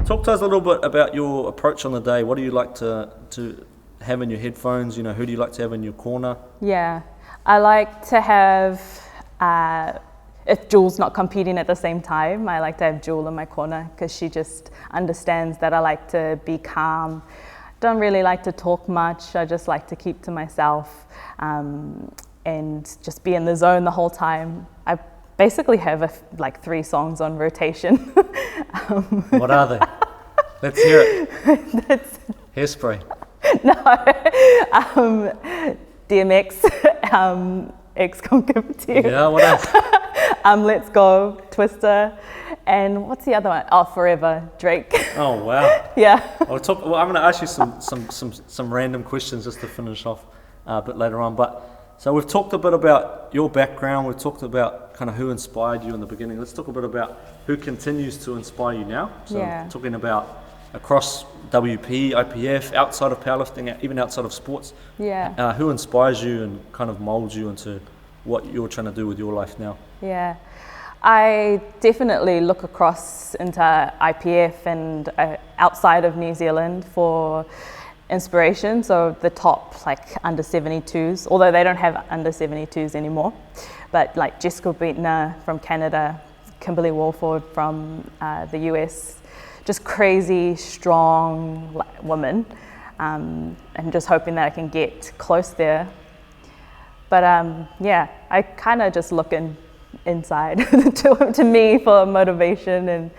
Talk to us a little bit about your approach on the day. What do you like to have in your headphones? You know, who do you like to have in your corner? Yeah, I like to have, if Jules not competing at the same time, I like to have Jewel in my corner because she just understands that I like to be calm. Don't really like to talk much. I just like to keep to myself and just be in the zone the whole time. I basically have like 3 songs on rotation. What are they? Let's hear it. Hairspray. No, DMX, X Concavity. Yeah, what else? Let's Go, Twister, and what's the other one? Oh, Forever, Drake. Oh wow. Yeah. I'm going to ask you some random questions just to finish off a bit later on. But so we've talked a bit about your background. We've talked about kind of who inspired you in the beginning. Let's talk a bit about who continues to inspire you now. So Yeah. talking about across WP, IPF, outside of powerlifting, even outside of sports. Yeah. Who inspires you and kind of molds you into what you're trying to do with your life now? Yeah. I definitely look across into IPF and outside of New Zealand for inspiration. So the top like under 72s, although they don't have under 72s anymore, but like Jessica Beatner from Canada, Kimberly Warford from the US, just crazy, strong women, and just hoping that I can get close there. But yeah, I kind of just look inside to me for motivation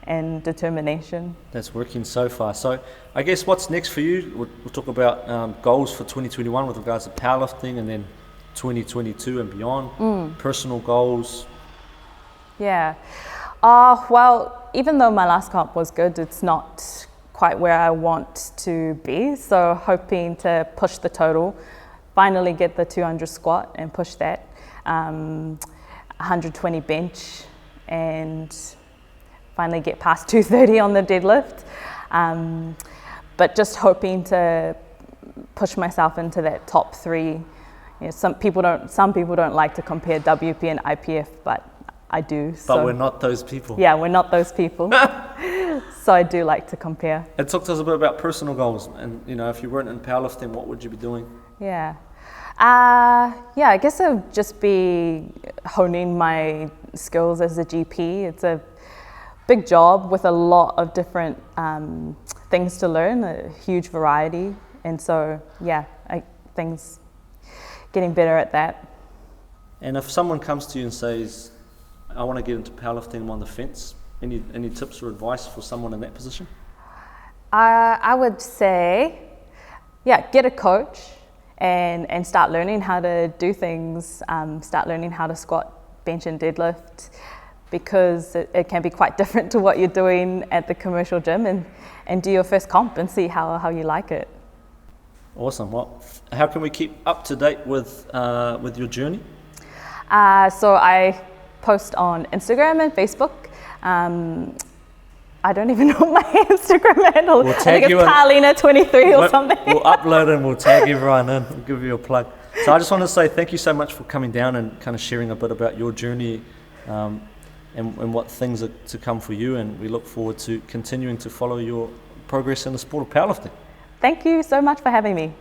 and determination. That's working so far. So I guess what's next for you? We'll talk about goals for 2021 with regards to powerlifting, and then 2022 and beyond, personal goals. Yeah. Well, even though my last comp was good, it's not quite where I want to be. So hoping to push the total, finally get the 200 squat and push that, 120 bench, and finally get past 230 on the deadlift. But just hoping to push myself into that top 3. You know, some people don't like to compare WP and IPF, but I do. But we're not those people. Yeah, we're not those people. So I do like to compare. And talk to us a bit about personal goals. And you know, if you weren't in powerlifting, what would you be doing? Yeah. I guess it would just be honing my skills as a GP. It's a big job with a lot of different things to learn, a huge variety. And so, yeah, things getting better at that. And if someone comes to you and says, I want to get into powerlifting, I'm on the fence, any tips or advice for someone in that position? I would say, yeah, get a coach and start learning how to do things, start learning how to squat, bench and deadlift, because it can be quite different to what you're doing at the commercial gym, and do your first comp and see how you like it. Awesome. Well, how can we keep up to date with your journey? So I post on Instagram and Facebook. I don't even know my Instagram handle. I think it's Karlina23 or something. We'll upload and we'll tag everyone in. We'll give you a plug. So I just want to say thank you so much for coming down and kind of sharing a bit about your journey and what things are to come for you. And we look forward to continuing to follow your progress in the sport of powerlifting. Thank you so much for having me.